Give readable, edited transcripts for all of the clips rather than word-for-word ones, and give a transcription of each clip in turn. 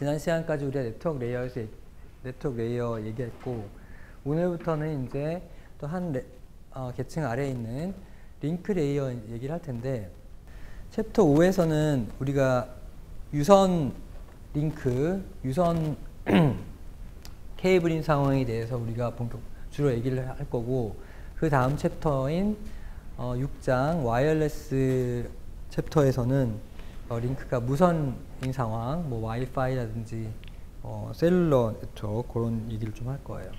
지난 시간까지 우리가 네트워크 레이어 얘기했고, 오늘부터는 이제 또 한 계층 아래에 있는 링크 레이어 얘기를 할 텐데, 챕터 5에서는 우리가 유선 링크, 유선 케이블인 상황에 대해서 우리가 주로 얘기를 할 거고, 그 다음 챕터인 6장 와이어리스 챕터에서는 링크가 무선인 상황, 뭐 와이파이라든지 셀룰러 네트워크 그런 얘기를 좀 할 거예요.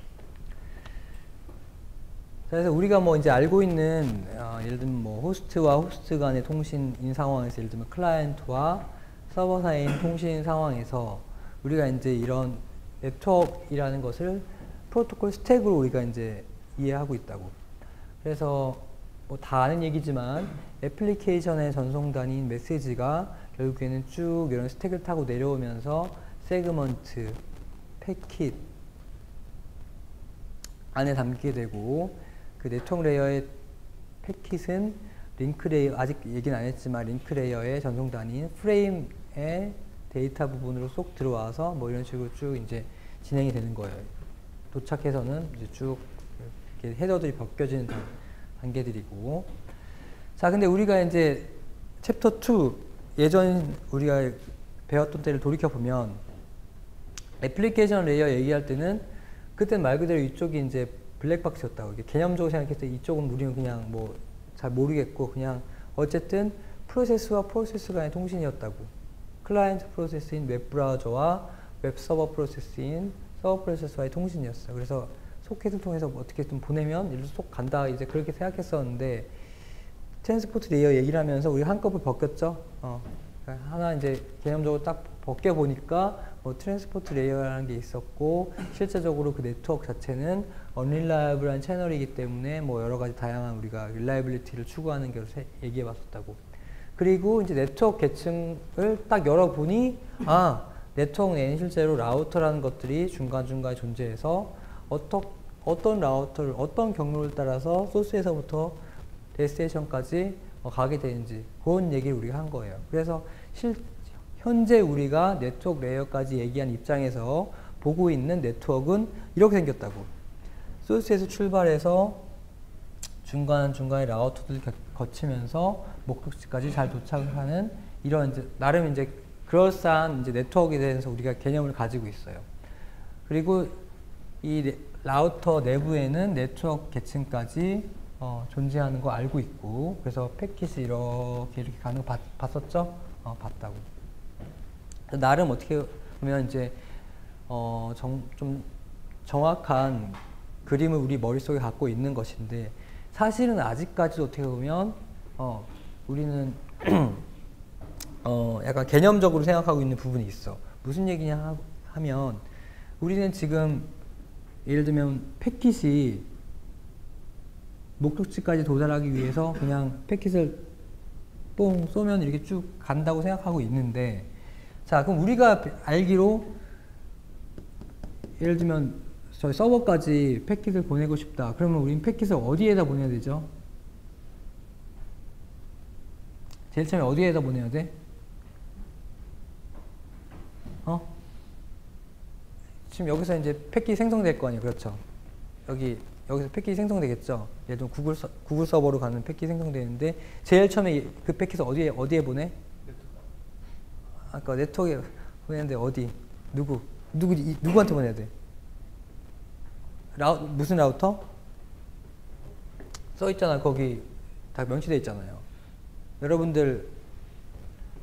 그래서 우리가 뭐 이제 알고 있는 예를 들면 뭐 호스트와 호스트 간의 통신인 상황에서, 예를 들면 클라이언트와 서버 사이인 통신 상황에서 우리가 이제 이런 네트워크이라는 것을 프로토콜 스택으로 우리가 이제 이해하고 있다고. 그래서 뭐 다 아는 얘기지만 애플리케이션의 전송단인 메시지가 결국에는 쭉 이런 스택을 타고 내려오면서 세그먼트, 패킷 안에 담기게 되고, 그 네트워크 레이어의 패킷은 링크 레이어, 아직 얘기는 안 했지만 링크 레이어의 전송단인 프레임의 데이터 부분으로 쏙 들어와서 뭐 이런 식으로 쭉 이제 진행이 되는 거예요. 도착해서는 이제 쭉 이렇게 헤더들이 벗겨지는 단계들이고. 자, 근데 우리가 이제 챕터 2, 예전 우리가 배웠던 때를 돌이켜보면 애플리케이션 레이어 얘기할 때는 그때 말 그대로 이쪽이 이제 블랙박스였다고. 이게 개념적으로 생각했을 때 이쪽은 우리는 그냥 뭐 잘 모르겠고, 그냥 어쨌든 프로세스와 프로세스 간의 통신이었다고. 클라이언트 프로세스인 웹브라우저와 웹서버 프로세스인 서버 프로세스와의 통신이었어요. 그래서 소켓을 통해서 어떻게 좀 보내면 일로 쏙 간다, 이제 그렇게 생각했었는데, 트랜스포트 레이어 얘기를 하면서 우리가 한꺼번에 벗겼죠. 하나 이제 개념적으로 딱 벗겨보니까 뭐 트랜스포트 레이어라는 게 있었고, 실제적으로 그 네트워크 자체는 언릴라이블한 채널이기 때문에 뭐 여러 가지 다양한 우리가 릴라이빌리티를 추구하는 것을 얘기해 봤었다고. 그리고 이제 네트워크 계층을 딱 열어보니, 네트워크 내에는 실제로 라우터라는 것들이 중간중간에 존재해서 어떤 라우터를 어떤 경로를 따라서 소스에서부터 데스티네이션까지 가게 되는지, 그런 얘기를 우리가 한 거예요. 그래서 현재 우리가 네트워크 레이어까지 얘기한 입장에서 보고 있는 네트워크는 이렇게 생겼다고. 소스에서 출발해서 중간중간에 라우터들 거치면서 목적지까지 잘 도착하는 이런 이제 나름 이제 그럴싸한 이제 네트워크에 대해서 우리가 개념을 가지고 있어요. 그리고 이 라우터 내부에는 네트워크 계층까지 존재하는 거 알고 있고, 그래서 패킷이 이렇게 가는 거 봤었죠? 봤다고. 나름 어떻게 보면 이제 좀 정확한 그림을 우리 머릿속에 갖고 있는 것인데, 사실은 아직까지도 어떻게 보면 우리는 약간 개념적으로 생각하고 있는 부분이 있어. 무슨 얘기냐 하면, 우리는 지금 예를 들면 패킷이 목적지까지 도달하기 위해서 그냥 패킷을 뽕 쏘면 이렇게 쭉 간다고 생각하고 있는데, 자, 그럼 우리가 알기로 예를 들면 저희 서버까지 패킷을 보내고 싶다. 그러면 우리는 패킷을 어디에다 보내야 되죠? 제일 처음에 어디에다 보내야 돼? 지금 여기서 이제 패킷이 생성될 거 아니에요. 그렇죠? 여기서 패킷이 생성되겠죠? 예를 들면 구글 서버로 가는 패킷이 생성되는데, 제일 처음에 그 패킷을 어디에 보내? 아까 네트워크에 보내는데 어디? 누구한테 보내야 돼? 무슨 라우터? 써있잖아. 거기 다 명시되어 있잖아요. 여러분들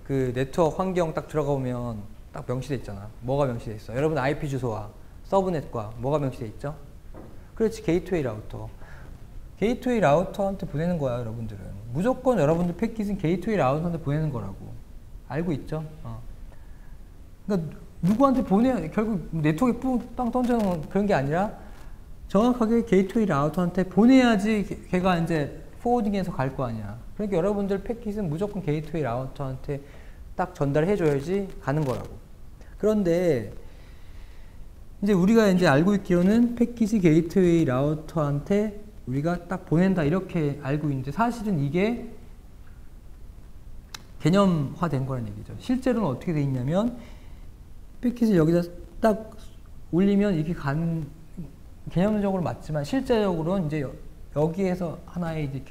그 네트워크 환경 딱 들어가 보면 딱 명시되어 있잖아. 뭐가 명시되어 있어? 여러분 IP 주소와 서브넷과 뭐가 명시되어 있죠? 그렇지, 게이트웨이 라우터. 게이트웨이 라우터한테 보내는 거야, 여러분들은. 무조건 여러분들 패킷은 게이트웨이 라우터한테 보내는 거라고. 알고 있죠? 그러니까 누구한테 결국 네트워크에 빵 던져놓은 그런 게 아니라 정확하게 게이트웨이 라우터한테 보내야지 걔가 이제 포워딩해서 갈 거 아니야. 그러니까 여러분들 패킷은 무조건 게이트웨이 라우터한테 딱 전달해줘야지 가는 거라고. 그런데 이제 우리가 이제 알고 있기로는 패킷이 게이트웨이 라우터한테 우리가 딱 보낸다, 이렇게 알고 있는데, 사실은 이게 개념화된 거라는 얘기죠. 실제로는 어떻게 돼 있냐면, 패킷을 여기다 딱 올리면 이렇게 개념적으로 맞지만 실제적으로 이제 여기에서 하나의 이제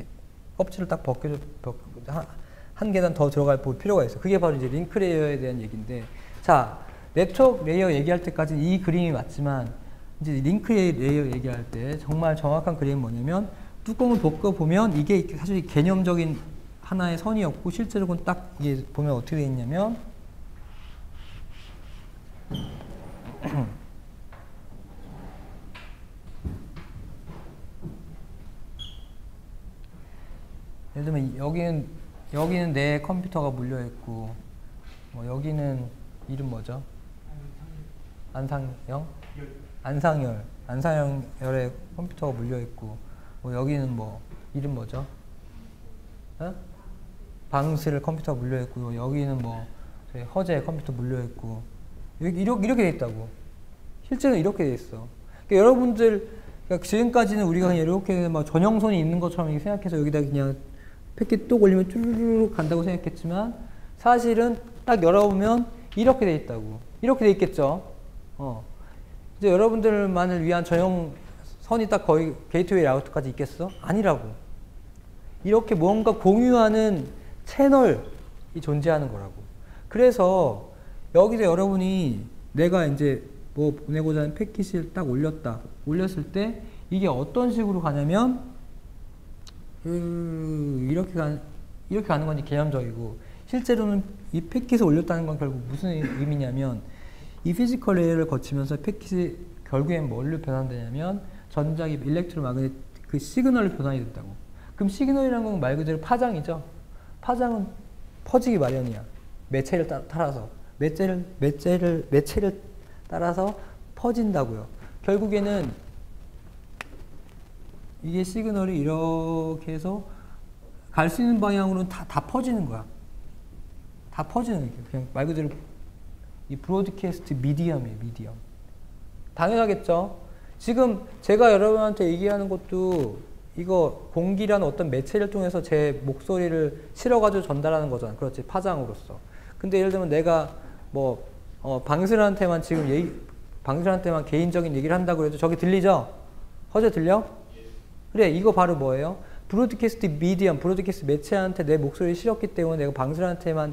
껍질을 딱 한 계단 더 들어갈 필요가 있어. 그게 바로 이제 링크 레이어에 대한 얘기인데, 자, 네트워크 레이어 얘기할 때까지 이 그림이 맞지만 이제 링크 레이어 얘기할 때 정말 정확한 그림은 뭐냐면, 뚜껑을 벗겨보면 이게 사실 개념적인 하나의 선이었고, 실제로는 딱 이게 보면 어떻게 되어 있냐면 예를 들면 여기는 내 컴퓨터가 물려 있고, 뭐 여기는 이름 뭐죠? 안상열의 컴퓨터가 물려 있고, 뭐 여기는 뭐 이름 뭐죠? 어? 방실 컴퓨터가 물려 있고, 여기는 뭐 허재 컴퓨터 물려 있고, 이렇게 돼 있다고. 실제로 이렇게 돼 있어. 그러니까 여러분들, 그러니까 지금까지는 우리가 그냥 이렇게 막 전형선이 있는 것처럼 생각해서 여기다 그냥 패킷 뚝 올리면 쭈르륵 간다고 생각했지만, 사실은 딱 열어보면 이렇게 돼 있다고. 이렇게 돼 있겠죠. 이제 여러분들만을 위한 전형선이 딱 거의 게이트웨이 라우터까지 있겠어? 아니라고. 이렇게 뭔가 공유하는 채널이 존재하는 거라고. 그래서 여기서 여러분이 내가 이제 뭐 보내고자 하는 패킷을 딱 올렸을 때 이게 어떤 식으로 가냐면 이렇게 가는 건지 개념적이고, 실제로는 이 패킷을 올렸다는 건 결국 무슨 의미냐면, 이 피지컬 레이어를 거치면서 패킷이 결국엔 뭘로 변환되냐면 전자기 일렉트로마그네틱 그 시그널로 변환이 된다고. 그럼 시그널이라는 건 말 그대로 파장이죠. 파장은 퍼지기 마련이야. 매체를 따라서 매체를 따라서 퍼진다고요. 결국에는 이게 시그널이 이렇게 해서 갈 수 있는 방향으로는 다 퍼지는 거야. 다 퍼지는 거야. 그냥 말 그대로 이 브로드캐스트 미디엄이에요. 미디엄. 당연하겠죠. 지금 제가 여러분한테 얘기하는 것도 이거 공기라는 어떤 매체를 통해서 제 목소리를 실어가지고 전달하는 거잖아. 그렇지. 파장으로서. 근데 예를 들면 내가 뭐 방슬한테만 방슬한테만 개인적인 얘기를 한다고 해도 저기 들리죠? 허재 들려? 그래, 이거 바로 뭐예요? 브로드캐스트 미디엄, 브로드캐스트 매체한테 내 목소리를 실었기 때문에 내가 방슬한테만,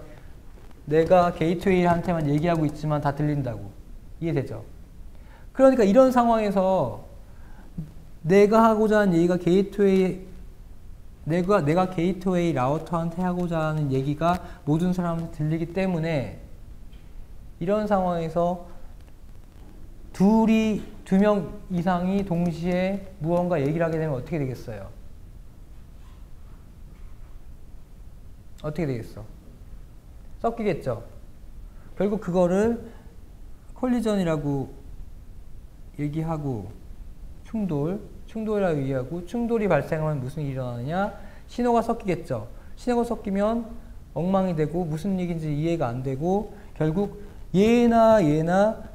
내가 게이트웨이한테만 얘기하고 있지만 다 들린다고. 이해되죠? 그러니까 이런 상황에서 내가 하고자 하는 얘기가 내가 게이트웨이 라우터한테 하고자 하는 얘기가 모든 사람한테 들리기 때문에, 이런 상황에서 두 명 이상이 동시에 무언가 얘기를 하게 되면 어떻게 되겠어요? 어떻게 되겠어? 섞이겠죠? 결국 그거를 콜리전이라고 얘기하고, 충돌이라고 얘기하고, 충돌이 발생하면 무슨 일이 일어나느냐? 신호가 섞이겠죠? 신호가 섞이면 엉망이 되고 무슨 얘기인지 이해가 안 되고, 결국 얘나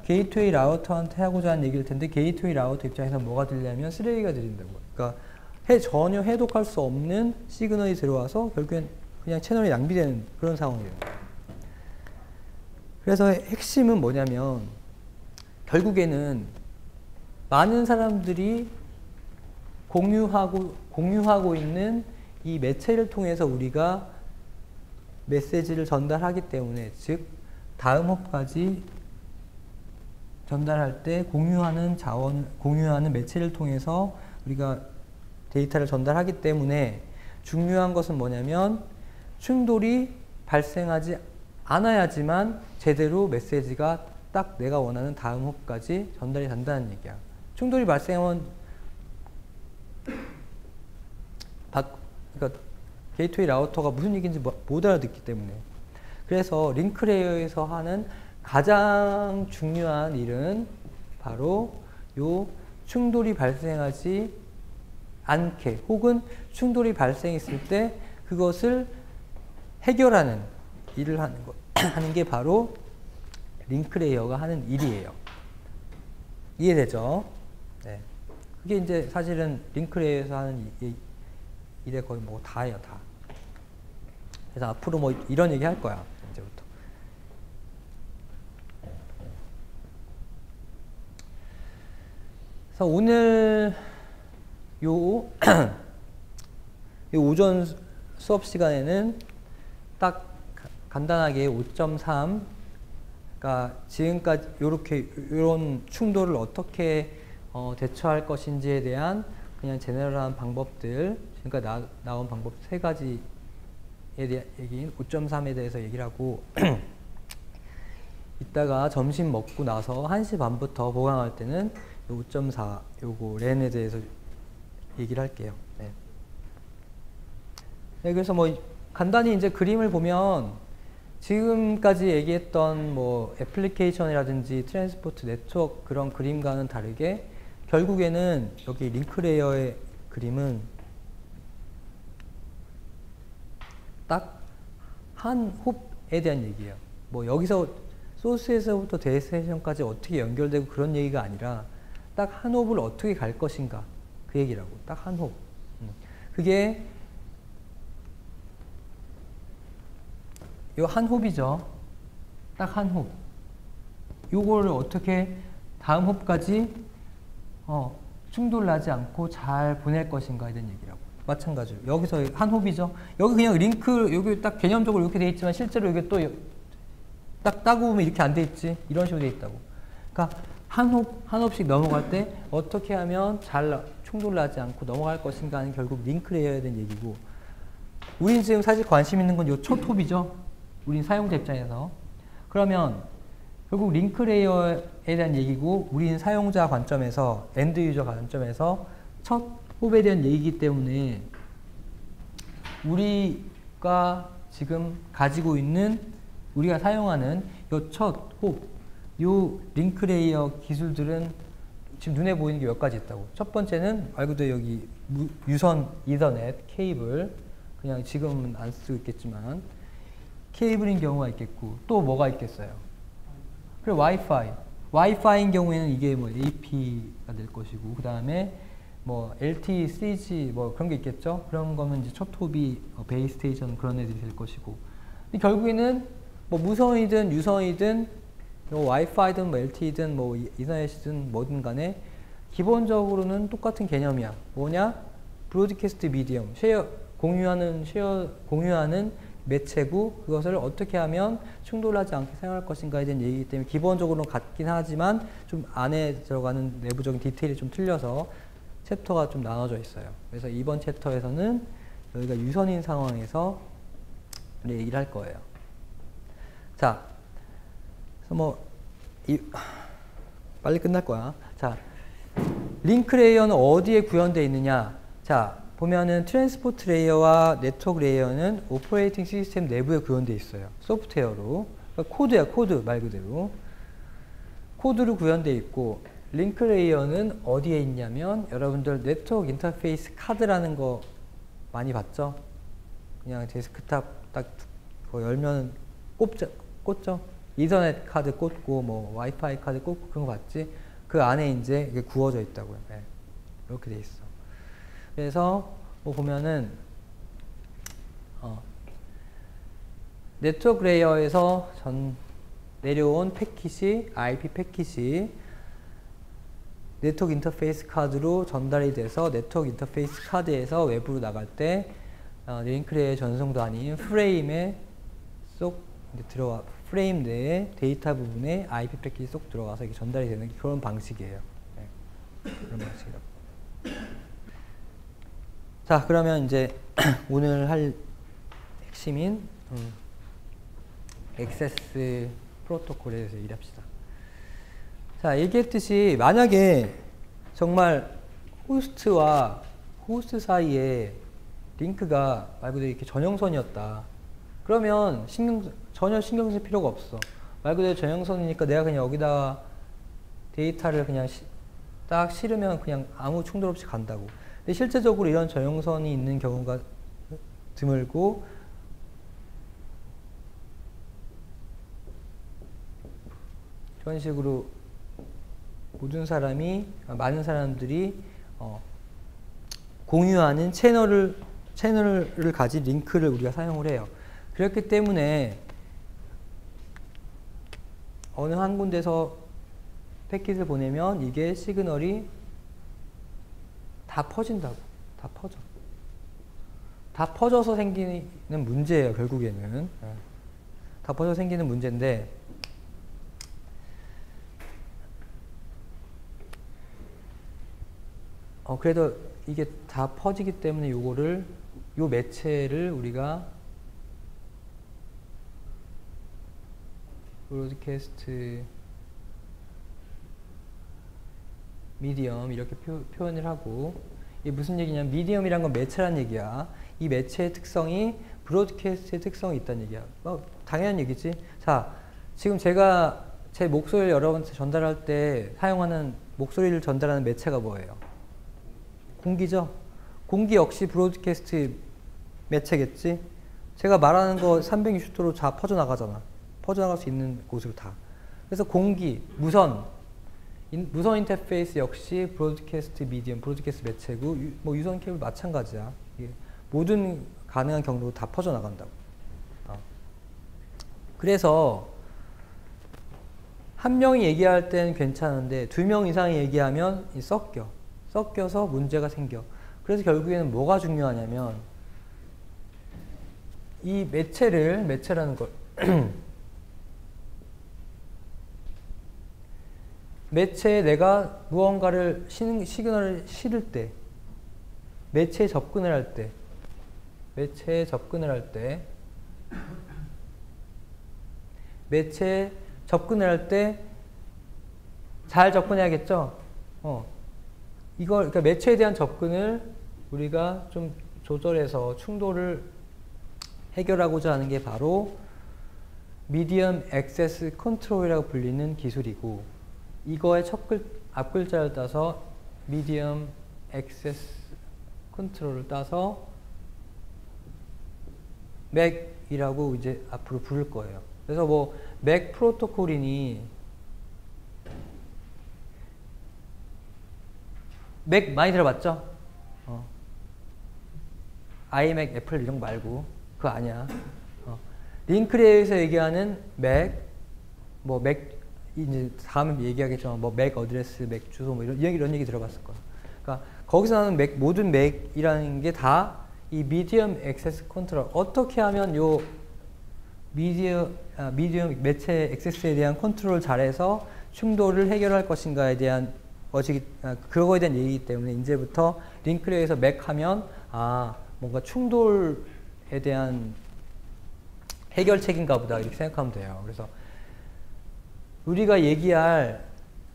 게이트웨이 라우터한테 하고자 하는 얘기일 텐데, 게이트웨이 라우터 입장에서 뭐가 들리냐면 쓰레기가 들린다고. 그러니까 전혀 해독할 수 없는 시그널이 들어와서 결국엔 그냥 채널이 낭비되는 그런 상황이에요. 그래서 핵심은 뭐냐면, 결국에는 많은 사람들이 공유하고 있는 이 매체를 통해서 우리가 메시지를 전달하기 때문에, 즉 다음 홉까지 전달할 때 공유하는 매체를 통해서 우리가 데이터를 전달하기 때문에, 중요한 것은 뭐냐면 충돌이 발생하지 않아야지만 제대로 메시지가 딱 내가 원하는 다음 홉까지 전달이 된다는 얘기야. 충돌이 발생하면 그러니까 게이트웨이 라우터가 무슨 얘기인지 못 알아듣기 때문에. 그래서 링크 레이어에서 하는 가장 중요한 일은 바로 요 충돌이 발생하지 않게, 혹은 충돌이 발생했을 때 그것을 해결하는 일을 하는 게 바로 링크 레이어가 하는 일이에요. 이해되죠? 네. 그게 이제 사실은 링크 레이어에서 하는 일에 거의 뭐 다예요, 다. 그래서 앞으로 뭐 이런 얘기 할 거야, 이제부터. 그래서 오늘 요 오전 수업 시간에는 딱 간단하게 5.3, 그러니까 지금까지 이런 충돌을 어떻게 대처할 것인지에 대한 그냥 제너럴한 방법들, 그러니까 나온 방법 3가지에 대한 얘기인 5.3에 대해서 얘기를 하고 이따가 점심 먹고 나서 1시 반부터 보강할 때는 5.4 요거 렌에 대해서 얘기를 할게요. 네. 네, 그래서 뭐 간단히 이제 그림을 보면 지금까지 얘기했던 뭐 애플리케이션이라든지 트랜스포트 네트워크 그런 그림과는 다르게 결국에는 여기 링크 레이어의 그림은 딱 한 홉에 대한 얘기예요. 뭐 여기서 소스에서부터 데스티네이션까지 어떻게 연결되고 그런 얘기가 아니라 딱 한 홉을 어떻게 갈 것인가 그 얘기라고. 딱 한 홉. 그게 요 한 홉이죠. 딱 한 홉. 요거를 어떻게 다음 홉까지 충돌나지 않고 잘 보낼 것인가에 대한 얘기라고. 마찬가지로 여기서 한 홉이죠. 여기 그냥 링크 여기 딱 개념적으로 이렇게 돼 있지만 실제로 이게 또 딱 따고 보면 이렇게 안 돼 있지. 이런 식으로 돼 있다고. 그러니까 한 홉씩 넘어갈 때 어떻게 하면 잘 충돌나지 않고 넘어갈 것인가 하는 결국 링크 레이어에 대한 얘기고, 우린 지금 사실 관심 있는 건 요 첫 홉이죠. 우린 사용자 입장에서. 그러면 결국 링크 레이어에 대한 얘기고 우리는 사용자 관점에서 엔드 유저 관점에서 첫 홉에 대한 얘기이기 때문에 우리가 지금 가지고 있는 우리가 사용하는 요 첫 홉, 요 링크 레이어 기술들은 지금 눈에 보이는 게 몇 가지 있다고. 첫 번째는 말 그대로 여기 유선 이더넷 케이블, 그냥 지금은 안 쓰고 있겠지만 케이블인 경우가 있겠고, 또 뭐가 있겠어요? 그리고 와이파이인 경우에는 이게 뭐 AP가 될 것이고, 그 다음에 뭐 LTE, 3G 뭐 그런 게 있겠죠? 그런 거면 이제 첫 톱이 베이스 스테이션 그런 애들이 될 것이고, 근데 결국에는 뭐 무선이든 유선이든 뭐 와이파이든 뭐 LTE든 뭐 이더넷이든 뭐든 간에 기본적으로는 똑같은 개념이야. 뭐냐? 브로드캐스트 미디엄, 공유하는 매체고, 그것을 어떻게 하면 충돌하지 않게 사용할 것인가에 대한 얘기이기 때문에 기본적으로는 같긴 하지만 좀 안에 들어가는 내부적인 디테일이 좀 틀려서 챕터가 좀 나눠져 있어요. 그래서 이번 챕터에서는 여기가 유선인 상황에서 얘기를 할 거예요. 자, 그래서 뭐 빨리 끝날 거야. 자, 링크 레이어는 어디에 구현되어 있느냐? 자, 보면은 트랜스포트 레이어와 네트워크 레이어는 오퍼레이팅 시스템 내부에 구현되어 있어요. 소프트웨어로. 그러니까 코드야, 코드 말 그대로. 코드로 구현되어 있고, 링크 레이어는 어디에 있냐면 여러분들 네트워크 인터페이스 카드라는 거 많이 봤죠? 그냥 데스크탑 딱 열면 꽂죠? 이더넷 카드 꽂고 뭐 와이파이 카드 꽂고 그런 거 봤지? 그 안에 이제 이게 구워져 있다고요. 네. 이렇게 돼 있어. 그래서 뭐 보면은 네트워크 레이어에서 내려온 패킷이 IP 패킷이 네트워크 인터페이스 카드로 전달이 돼서 네트워크 인터페이스 카드에서 외부로 나갈 때 링크 레이어 전송도 아닌 프레임에 쏙 들어와, 프레임 내에 데이터 부분에 IP 패킷이 쏙 들어가서 이게 전달이 되는 그런 방식이에요. 네. 그런 방식이라고. 자, 그러면 이제 오늘 할 핵심인 액세스 프로토콜에 대해서 얘기합시다. 자, 얘기했듯이 만약에 정말 호스트와 호스트 사이에 링크가 말 그대로 이렇게 전용선이었다. 그러면 전혀 신경 쓸 필요가 없어. 말 그대로 전용선이니까 내가 그냥 여기다 데이터를 그냥 딱 실으면 그냥 아무 충돌 없이 간다고. 근데 실제적으로 이런 전용선이 있는 경우가 드물고, 이런 식으로 많은 사람들이 공유하는 채널을 가진 링크를 우리가 사용을 해요. 그렇기 때문에 어느 한 군데서 패킷을 보내면 이게 시그널이 다 퍼진다고. 다 퍼져. 다 퍼져서 생기는 문제예요, 결국에는. 다 퍼져서 생기는 문제인데, 그래도 이게 다 퍼지기 때문에 요 매체를 우리가 브로드캐스트 미디엄 이렇게 표현을 하고, 이게 무슨 얘기냐면 미디엄이란 건 매체란 얘기야. 이 매체의 특성이 브로드캐스트의 특성이 있다는 얘기야. 당연한 얘기지. 자, 지금 제가 제 목소리를 여러분한테 전달할 때 사용하는 목소리를 전달하는 매체가 뭐예요? 공기죠? 공기 역시 브로드캐스트 매체겠지? 제가 말하는 거 360도로 다 퍼져나가잖아. 퍼져나갈 수 있는 곳으로 다. 그래서 공기, 무선 인터페이스 역시 브로드캐스트 미디엄, 브로드캐스트 매체고, 뭐 유선 케이블 마찬가지야. 모든 가능한 경로로 다 퍼져나간다고. 그래서 한 명이 얘기할 때는 괜찮은데 2명 이상이 얘기하면 섞여서 문제가 생겨. 그래서 결국에는 뭐가 중요하냐면 이 매체라는 걸 매체에 내가 무언가를 시그널을 실을 때, 매체에 접근을 할 때 잘 접근해야겠죠? 그러니까 매체에 대한 접근을 우리가 좀 조절해서 충돌을 해결하고자 하는 게 바로 미디엄 액세스 컨트롤이라고 불리는 기술이고, 이거의 앞글자를 따서 미디엄 액세스 컨트롤을 따서 맥이라고 이제 앞으로 부를 거예요. 그래서 뭐 맥 프로토콜이니, 맥 많이 들어봤죠? 아이맥, 애플 이런 거 말고 그거 아니야. 링크레이어에서 얘기하는 맥, 뭐 맥 이제 다음에 얘기하겠지만 뭐 맥 어드레스, 맥 주소 뭐 이런 얘기 들어봤을 거야. 그러니까 거기서 나오는 모든 맥이라는 게 다 이 미디엄 액세스 컨트롤, 어떻게 하면 요 미디엄 매체 액세스에 대한 컨트롤을 잘해서 충돌을 해결할 것인가에 대한 그거에 대한 얘기이기 때문에 이제부터 링크레이어에서 맥 하면 뭔가 충돌에 대한 해결책인가 보다 이렇게 생각하면 돼요. 그래서 우리가 얘기할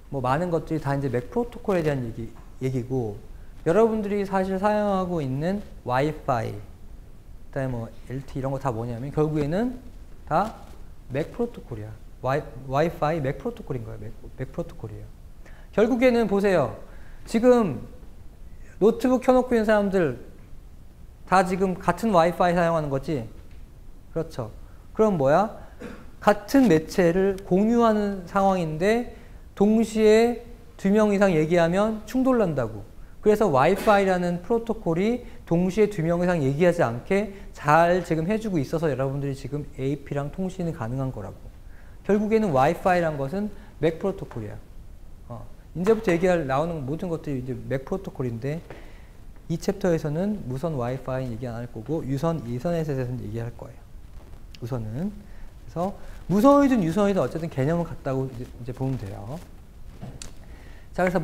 뭐 많은 것들이 다 이제 맥 프로토콜에 대한 얘기고, 여러분들이 사실 사용하고 있는 와이파이, 그다음에 뭐 LTE 이런 거 다 뭐냐면 결국에는 다 맥 프로토콜이야. 와이파이 맥 프로토콜인 거예요. 맥 프로토콜이에요. 결국에는 보세요. 지금 노트북 켜놓고 있는 사람들 다 지금 같은 와이파이 사용하는 거지? 그렇죠. 그럼 뭐야? 같은 매체를 공유하는 상황인데 동시에 2명 이상 얘기하면 충돌 난다고. 그래서 와이파이라는 프로토콜이 동시에 2명 이상 얘기하지 않게 잘 지금 해주고 있어서 여러분들이 지금 AP랑 통신이 가능한 거라고. 결국에는 와이파이란 것은 맥 프로토콜이야. 이제부터 나오는 모든 것들이 이제 맥 프로토콜인데, 이 챕터에서는 무선 와이파이 얘기 안 할 거고 유선 이선에 대해서는 얘기할 거예요. 우선은. 그래서 무선이든 유선이든 어쨌든 개념은 같다고 이제 보면 돼요. 자, 그래서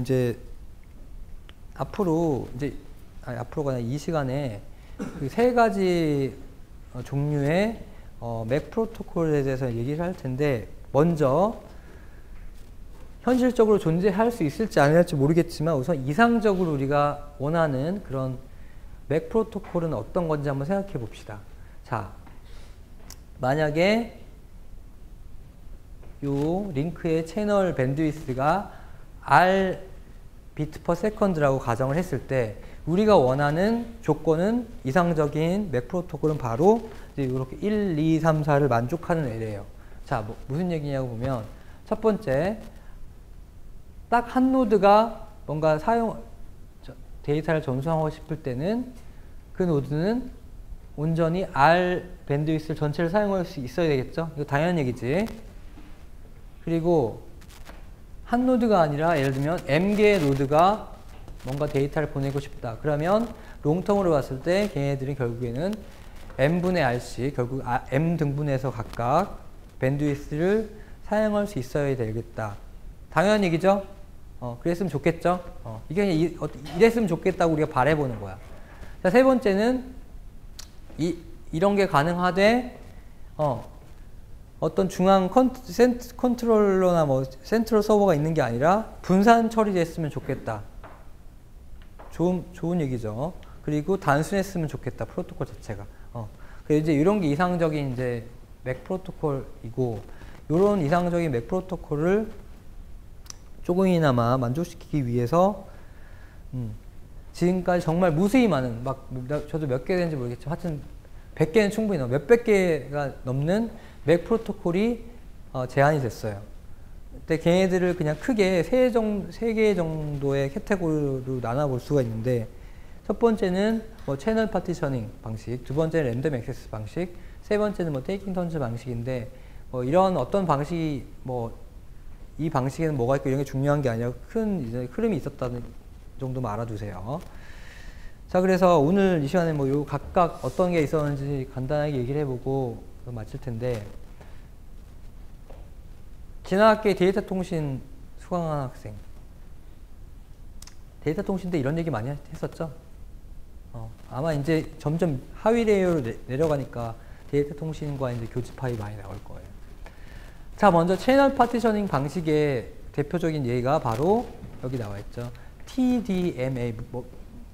이제 앞으로가 아니라 이 시간에 그 3가지 종류의 맥 프로토콜에 대해서 얘기를 할 텐데, 먼저 현실적으로 존재할 수 있을지 아닐지 모르겠지만 우선 이상적으로 우리가 원하는 그런 맥 프로토콜은 어떤 건지 한번 생각해 봅시다. 자, 만약에 요 링크의 채널 밴드위스가 R 비트 퍼 세컨드라고 가정을 했을 때 우리가 원하는 조건은, 이상적인 맥 프로토콜은 바로 이제 이렇게 1, 2, 3, 4를 만족하는 애래요. 자, 무슨 얘기냐고 보면, 첫 번째, 딱 한 노드가 뭔가 데이터를 전송하고 싶을 때는 그 노드는 온전히 R 밴드위스 전체를 사용할 수 있어야 되겠죠? 이거 당연한 얘기지. 그리고 한 노드가 아니라 예를 들면 M개의 노드가 뭔가 데이터를 보내고 싶다. 그러면 롱텀으로 봤을 때 걔네들은 결국에는 m분의 r씩 결국 m 등분해서 각각 밴드위스를 사용할 수 있어야 되겠다. 당연한 얘기죠? 그랬으면 좋겠죠? 이게 이랬으면 좋겠다고 우리가 바라보는 거야. 자, 세 번째는 이런 게 가능하되 어떤 중앙 컨트롤러나 뭐 센트럴 서버가 있는 게 아니라 분산 처리됐으면 좋겠다. 좋은 얘기죠. 그리고 단순했으면 좋겠다. 프로토콜 자체가. 그래서 이제 이런 게 이상적인 이제 맥 프로토콜이고, 이런 이상적인 맥 프로토콜을 조금이나마 만족시키기 위해서 지금까지 정말 무수히 많은, 저도 몇 개 되는지 모르겠지만 하여튼 100개는 충분히 몇백 개가 넘는 맥 프로토콜이 제한이 됐어요. 근데 걔네들을 그냥 크게 세 개 정도의 캐테고리로 나눠볼 수가 있는데, 첫 번째는 뭐 채널 파티셔닝 방식, 두 번째는 랜덤 액세스 방식, 세 번째는 뭐 테이킹 턴즈 방식인데, 이런 어떤 방식이 이 방식에는 뭐가 있고 이런 게 중요한 게 아니라 큰 이제 흐름이 있었다는 정도만 알아두세요. 자, 그래서 오늘 이 시간에 요 각각 어떤 게 있었는지 간단하게 얘기를 해보고 마칠 텐데, 지난 학기에 데이터 통신 수강한 학생, 데이터 통신 때 이런 얘기 많이 했었죠? 아마 이제 점점 하위 레이어로 내려가니까 데이터 통신과 이제 교집합이 많이 나올 거예요. 자, 먼저 채널 파티셔닝 방식의 대표적인 예가 바로 여기 나와 있죠. TDMA.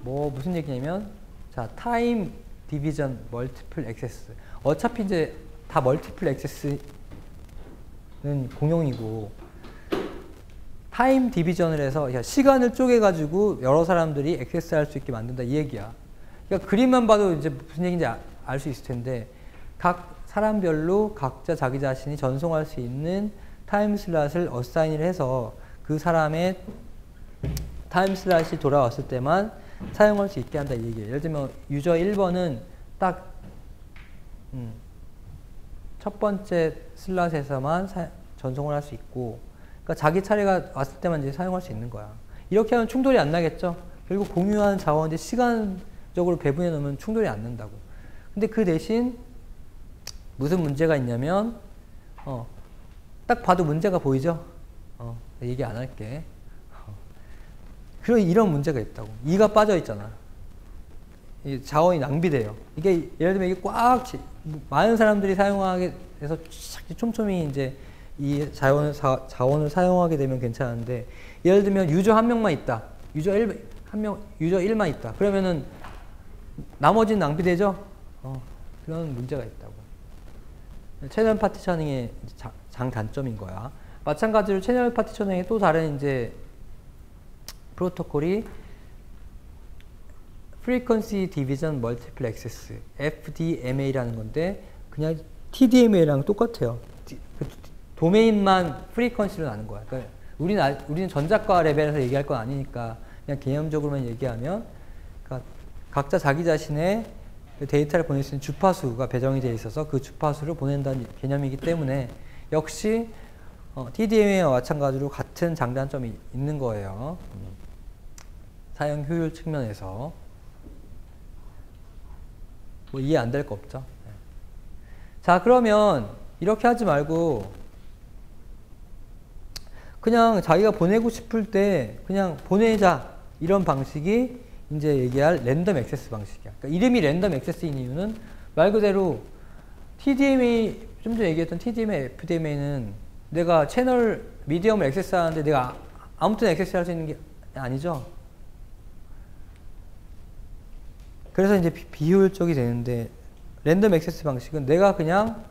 무슨 얘기냐면, 자, 타임 디비전 멀티플 액세스. 어차피 이제 다 멀티플 액세스는 공용이고, 타임 디비전을 해서 시간을 쪼개가지고 여러 사람들이 액세스할 수 있게 만든다, 이 얘기야. 그러니까 그림만 봐도 이제 무슨 얘기인지 알 수 있을 텐데, 각 사람별로 각자 자기 자신이 전송할 수 있는 타임 슬롯을 어사인을 해서 그 사람의 타임 슬롯이 돌아왔을 때만 사용할 수 있게 한다, 이 얘기예요. 예를 들면 유저 1번은 딱 첫 번째 슬롯에서만 전송을 할 수 있고, 그러니까 자기 차례가 왔을 때만 이제 사용할 수 있는 거야. 이렇게 하면 충돌이 안 나겠죠? 결국 공유한 자원을 시간적으로 배분해 놓으면 충돌이 안 난다고. 근데 그 대신 무슨 문제가 있냐면, 딱 봐도 문제가 보이죠? 얘기 안 할게. 그런 이런 문제가 있다고. 이가 빠져 있잖아. 이 자원이 낭비돼요. 이게 예를 들면 이게 꽉 많은 사람들이 사용하게 돼서 촘촘히 이제 이 자원을 사용하게 되면 괜찮은데, 예를 들면 유저 한 명만 있다. 유저 1만 있다. 그러면은 나머지는 낭비되죠? 그런 문제가 있다고. 채널 파티셔닝의 장단점인 거야. 마찬가지로 채널 파티셔닝의 또 다른 이제 프로토콜이 Frequency Division Multiple Access, FDMA라는 건데, 그냥 TDMA랑 똑같아요. 도메인만 프리퀀시로 나는 거야. 그러니까 우리는 전자과 레벨에서 얘기할 건 아니니까 그냥 개념적으로만 얘기하면, 그러니까 각자 자기 자신의 데이터를 보낼 수 있는 주파수가 배정이 되어 있어서 그 주파수를 보낸다는 개념이기 때문에 역시 TDMA와 마찬가지로 같은 장단점이 있는 거예요. 사용 효율 측면에서 이해 안 될 거 없죠. 자, 그러면 이렇게 하지 말고 그냥 자기가 보내고 싶을 때 그냥 보내자, 이런 방식이 이제 얘기할 랜덤 액세스 방식이야. 그러니까 이름이 랜덤 액세스인 이유는 말 그대로 TDMA, 좀 전에 얘기했던 TDMA, FDMA는 내가 채널 미디엄을 액세스하는데 내가 아무 때나 액세스할 수 있는 게 아니죠. 그래서 이제 비효율적이 되는데, 랜덤 액세스 방식은 내가 그냥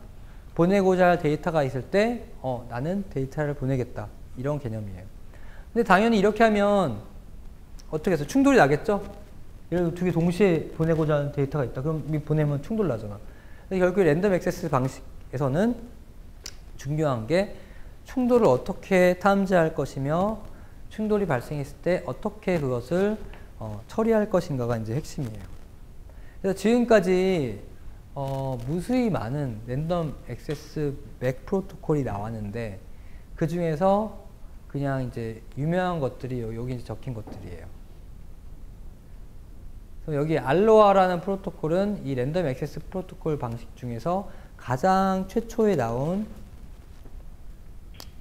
보내고자 할 데이터가 있을 때 나는 데이터를 보내겠다, 이런 개념이에요. 근데 당연히 이렇게 하면 어떻게 해서 충돌이 나겠죠? 예를 들어 두 개 동시에 보내고자 하는 데이터가 있다. 그럼 보내면 충돌 나잖아. 근데 결국 랜덤 액세스 방식에서는 중요한 게 충돌을 어떻게 탐지할 것이며, 충돌이 발생했을 때 어떻게 그것을 처리할 것인가가 이제 핵심이에요. 그래서 지금까지 무수히 많은 랜덤 액세스 맥 프로토콜이 나왔는데, 그 중에서 그냥 이제 유명한 것들이 여기 이제 적힌 것들이에요. 그래서 여기 알로하라는 프로토콜은 이 랜덤 액세스 프로토콜 방식 중에서 가장 최초에 나온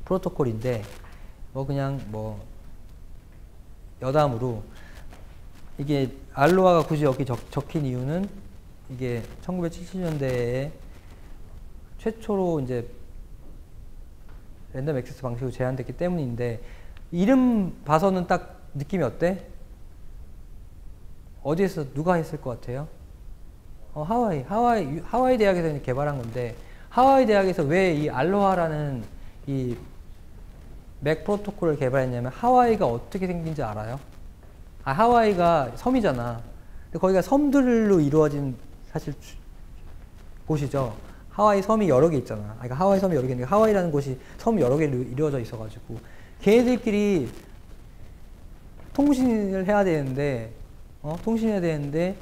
프로토콜인데 뭐 그냥 뭐 여담으로 이게 알로하가 굳이 여기 적힌 이유는 이게 1970년대에 최초로 이제 랜덤 액세스 방식으로 제안됐기 때문인데 이름 봐서는 딱 느낌이 어때? 어디에서 누가 했을 것 같아요? 하와이 대학에서 개발한 건데 하와이 대학에서 왜 이 알로하라는 이 맥 프로토콜을 개발했냐면 하와이가 어떻게 생긴지 알아요? 하와이가 섬이잖아. 근데 거기가 섬들로 이루어진 사실 곳이죠. 하와이 섬이 여러 개 있잖아. 그러니까 하와이 섬이 여러 개 있는데 하와이라는 곳이 섬 여러 개로 이루어져 있어가지고 걔네들끼리 통신을 해야 되는데 통신해야 되는데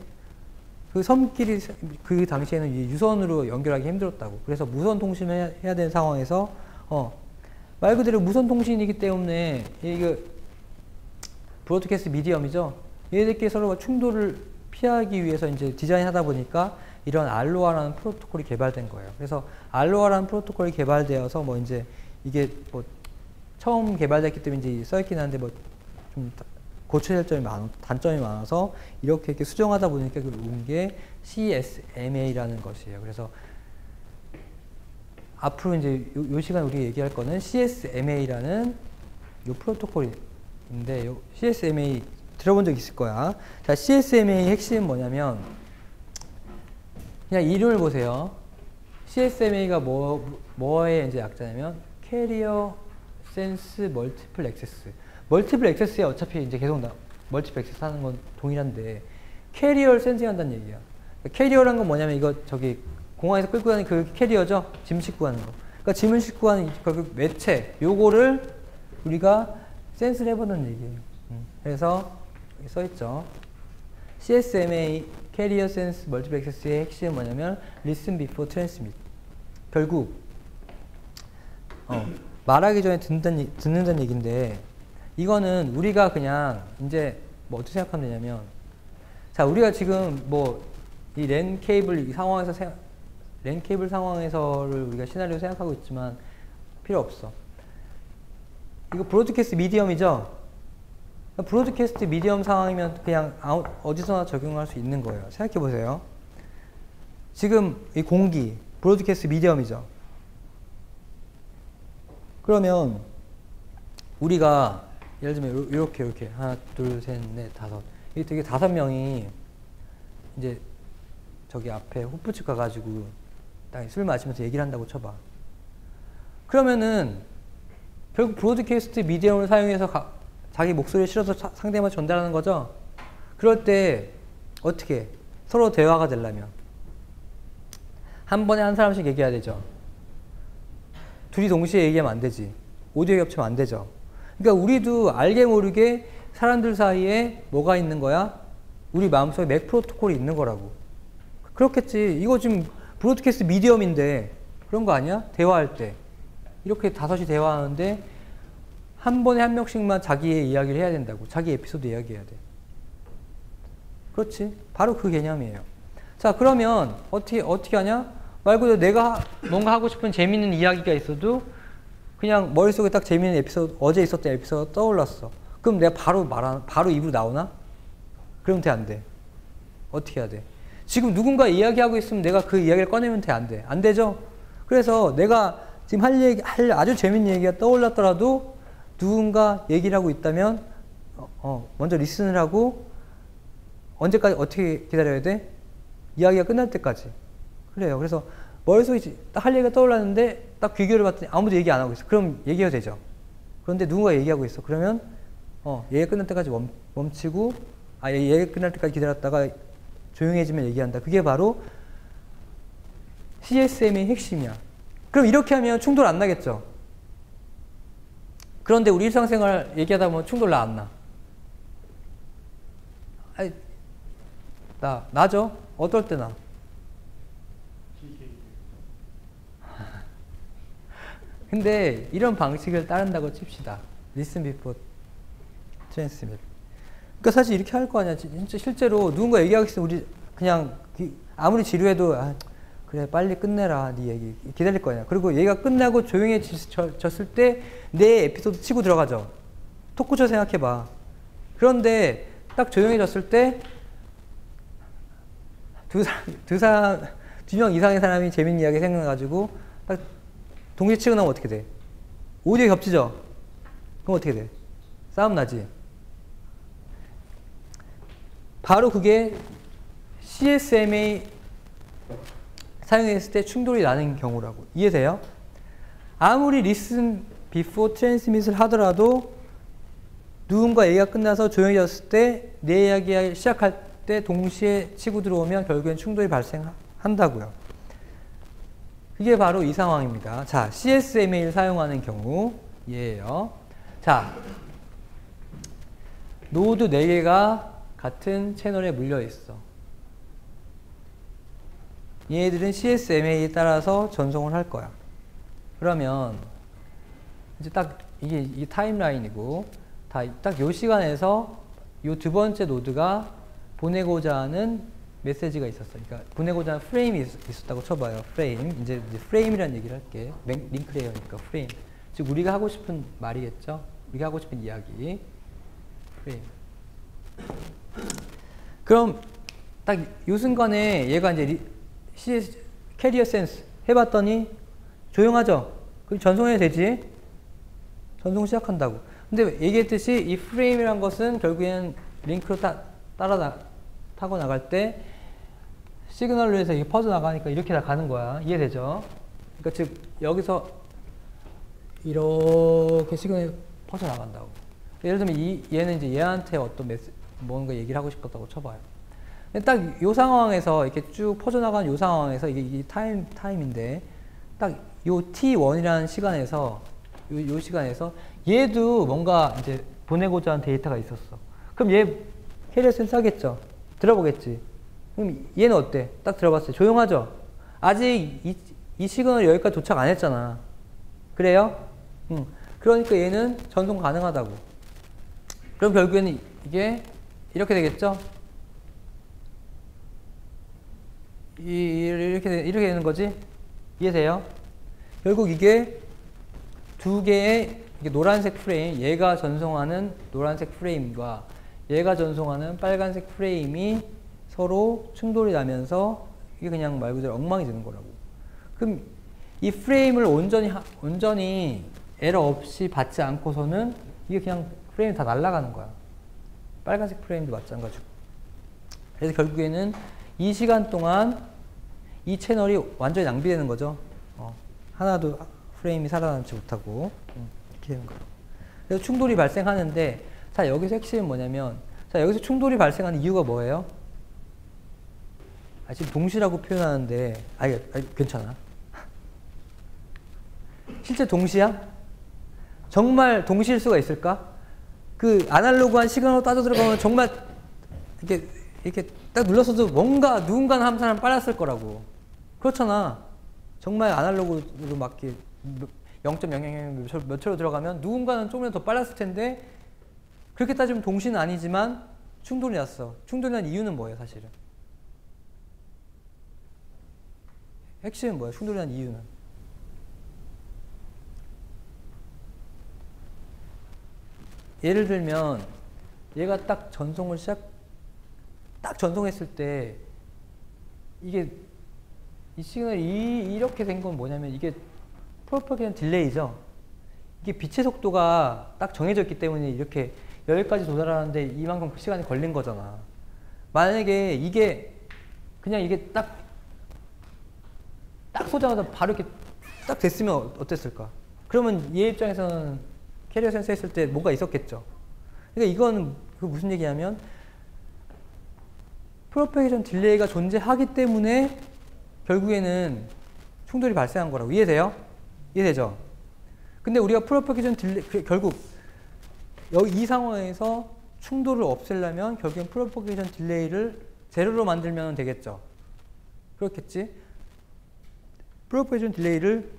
그 섬끼리 그 당시에는 유선으로 연결하기 힘들었다고. 그래서 무선 통신을 해야 되는 상황에서 말 그대로 무선 통신이기 때문에 이게 브로드캐스트 미디엄이죠. 얘네들끼리 서로 충돌을 피하기 위해서 이제 디자인하다 보니까 이런 알로하라는 프로토콜이 개발된 거예요. 그래서 알로하라는 프로토콜이 개발되어서 뭐 이제 이게 뭐 처음 개발됐기 때문에 이제 써있긴 한데 뭐 좀 고쳐야 할 점이 단점이 많아서 이렇게 수정하다 보니까 온 게 CSMA라는 것이에요. 그래서 앞으로 이제 요 시간 우리 얘기할 거는 CSMA라는 요 프로토콜인데 요 CSMA 들어본 적 있을 거야. 자, CSMA의 핵심은 뭐냐면 그냥 이름을 보세요. CSMA가 뭐의 이제 약자냐면 캐리어 센스 멀티플 액세스. 멀티플 액세스에 어차피 이제 계속 멀티플 액세스 하는 건 동일한데 캐리어를 센싱 한다는 얘기야. 캐리어란 건 뭐냐면 이거 저기 공항에서 끌고 가는 그 캐리어죠. 짐 싣고 가는 거. 그러니까 짐을 싣고 가는 그 매체 요거를 우리가 센스를 해보는 얘기예요. 그래서 여기 써있죠. CSMA 캐리어 센스 멀티플 액세스의 핵심은 뭐냐면 listen before transmit. 결국 말하기 전에 듣는다는 얘기인데 이거는 우리가 그냥 이제 뭐 어떻게 생각하면 되냐면 자 우리가 지금 뭐 이 랜 케이블 상황에서를 우리가 시나리오 생각하고 있지만 필요 없어. 이거 브로드캐스트 미디엄이죠. 브로드캐스트 미디엄 상황이면 그냥 어디서나 적용할 수 있는 거예요. 생각해 보세요. 지금 이 공기 브로드캐스트 미디엄이죠. 그러면 우리가 예를 들면 이렇게 하나 둘 셋 넷 다섯 이게 되게 5명이 이제 저기 앞에 호프집 가가지고 딱 술 마시면서 얘기를 한다고 쳐봐. 그러면은 결국 브로드캐스트 미디엄을 사용해서 자기 목소리를 실어서 상대방한테 전달하는 거죠. 그럴 때 어떻게 서로 대화가 되려면 한 번에 한 사람씩 얘기해야 되죠. 둘이 동시에 얘기하면 안 되지. 오디오 겹치면 안 되죠. 그러니까 우리도 알게 모르게 사람들 사이에 뭐가 있는 거야? 우리 마음속에 맥 프로토콜이 있는 거라고. 그렇겠지. 이거 지금 브로드캐스트 미디엄인데 그런 거 아니야? 대화할 때 이렇게 5이 대화하는데 한 번에 한 명씩만 자기의 이야기를 해야 된다고. 자기 에피소드 이야기해야 돼. 그렇지. 바로 그 개념이에요. 자 그러면 어떻게 하냐? 말 그대로 내가 뭔가 하고 싶은 재밌는 이야기가 있어도 그냥 머릿속에 딱 재밌는 에피소드, 어제 있었던 에피소드가 떠올랐어. 그럼 내가 바로 입으로 나오나? 그럼 돼, 안 돼? 어떻게 해야 돼? 지금 누군가 이야기하고 있으면 내가 그 이야기를 꺼내면 돼, 안 돼? 안 되죠? 그래서 내가 지금 할 아주 재밌는 얘기가 떠올랐더라도 누군가 얘기를 하고 있다면 먼저 리슨을 하고 언제까지 어떻게 기다려야 돼? 이야기가 끝날 때까지. 그래요. 그래서 머릿속에 딱 할 얘기가 떠올랐는데 딱 귀결을 봤더니 아무도 얘기 안 하고 있어. 그럼 얘기해도 되죠. 그런데 누군가 얘기하고 있어. 그러면 얘기가 끝날 때까지 멈추고 얘기가 끝날 때까지 기다렸다가 조용해지면 얘기한다. 그게 바로 CSM의 핵심이야. 그럼 이렇게 하면 충돌 안 나겠죠. 그런데 우리 일상생활 얘기하다 보면 충돌 나 안 나? 나죠? 어떨 때 나? 근데 이런 방식을 따른다고 칩시다. Listen before transmit. 그러니까 사실 이렇게 할 거 아니야. 진짜 실제로 누군가 얘기하겠으면 우리 그냥 아무리 지루해도 그래 빨리 끝내라 네 얘기 기다릴 거 아니야. 그리고 얘기가 끝나고 조용해졌을 때 내 에피소드 치고 들어가죠. 토크쇼 생각해봐. 그런데 딱 조용해졌을 때 두 명 이상의 사람이 재밌는 이야기 생각나가지고 딱 동시에 치고 나면 어떻게 돼? 오디오 겹치죠? 그럼 어떻게 돼? 싸움 나지? 바로 그게 CSMA 사용했을 때 충돌이 나는 경우라고. 이해돼요? 아무리 listen before transmit을 하더라도 누군가 얘기가 끝나서 조용해졌을 때 내 이야기 시작할 때 동시에 치고 들어오면 결국엔 충돌이 발생한다고요. 이게 바로 이 상황입니다. 자, CSMA를 사용하는 경우예요. 자, 노드 4개가 같은 채널에 물려 있어. 얘네들은 CSMA에 따라서 전송을 할 거야. 그러면 이제 딱 이게 타임라인이고 딱 요 시간에서 요 두 번째 노드가 보내고자 하는 메시지가 있었어. 그러니까 보내고자 하는 프레임이 있었다고 쳐봐요. 프레임. 이제 프레임이라는 얘기를 할게. 링크 레이어니까 프레임. 즉 우리가 하고 싶은 말이겠죠. 우리가 하고 싶은 이야기. 프레임. 그럼 딱 요 순간에 얘가 이제 캐리어 센스 해봤더니 조용하죠. 그럼 전송해야 되지. 전송 시작한다고. 근데 얘기했듯이 이 프레임이란 것은 결국에는 링크로 타고 나갈 때 시그널로 해서 이게 퍼져나가니까 이렇게 다 가는 거야. 이해되죠? 그러니까 즉 여기서 이렇게 시그널이 퍼져나간다고. 예를 들면 얘는 이제 얘한테 어떤 뭔가 얘기를 하고 싶었다고 쳐봐요. 딱 요 상황에서 이렇게 쭉 퍼져나가는 요 상황에서 이게 타임인데 딱 요 T1이라는 시간에서 요 시간에서 얘도 뭔가 이제 보내고자 하는 데이터가 있었어. 그럼 얘 캐리어 센스 하겠죠. 들어보겠지. 그럼 얘는 어때? 딱 들어봤어요. 조용하죠? 아직 이 시그널이 여기까지 도착 안 했잖아. 그래요? 그러니까 얘는 전송 가능하다고. 그럼 결국에는 이게 이렇게 되겠죠? 이렇게 되는 거지? 이해돼요? 결국 이게 두 개의 노란색 프레임, 얘가 전송하는 노란색 프레임과 얘가 전송하는 빨간색 프레임이 서로 충돌이 나면서 이게 그냥 말 그대로 엉망이 되는 거라고. 그럼 이 프레임을 온전히 에러 없이 받지 않고서는 이게 그냥 프레임이 다 날아가는 거야. 빨간색 프레임도 마찬가지고. 그래서 결국에는 이 시간 동안 이 채널이 완전히 낭비되는 거죠. 하나도 프레임이 살아남지 못하고 이렇게 되는 거예요. 그래서 충돌이 발생하는데 자 여기서 핵심은 뭐냐면 자 여기서 충돌이 발생하는 이유가 뭐예요? 지금 동시라고 표현하는데 아니 괜찮아. 실제 동시야? 정말 동시일 수가 있을까? 그 아날로그한 시간으로 따져 들어가면 정말 이렇게 딱 눌렀어도 뭔가 누군가는 한 사람 빨랐을 거라고. 그렇잖아. 정말 아날로그로 막 0.000 몇 초로 들어가면 누군가는 조금이라도 더 빨랐을 텐데 그렇게 따지면 동시는 아니지만 충돌이 났어. 충돌이 난 이유는 뭐예요, 사실은? 핵심은 뭐야? 충돌이 난 이유는? 예를 들면 얘가 딱 전송했을 때 이게 이 시그널이 이렇게 된 건 뭐냐면 이게 프로퍼게이션 딜레이죠. 이게 빛의 속도가 딱 정해져 있기 때문에 이렇게 여기까지 도달하는데 이만큼 시간이 걸린 거잖아. 만약에 이게 그냥 이게 딱 쏘자마자 바로 이렇게 딱 됐으면 어땠을까? 그러면 얘 입장에서는 캐리어 센서 했을 때 뭐가 있었겠죠. 그러니까 이건 무슨 얘기냐면 프로퍼게이션 딜레이가 존재하기 때문에 결국에는 충돌이 발생한 거라고. 이해돼요? 이해되죠? 근데 우리가 프로퍼게이션 딜레이 결국 이 상황에서 충돌을 없애려면 결국엔 프로퍼게이션 딜레이를 제로로 만들면 되겠죠. 그렇겠지? 프로퍼게이션 딜레이를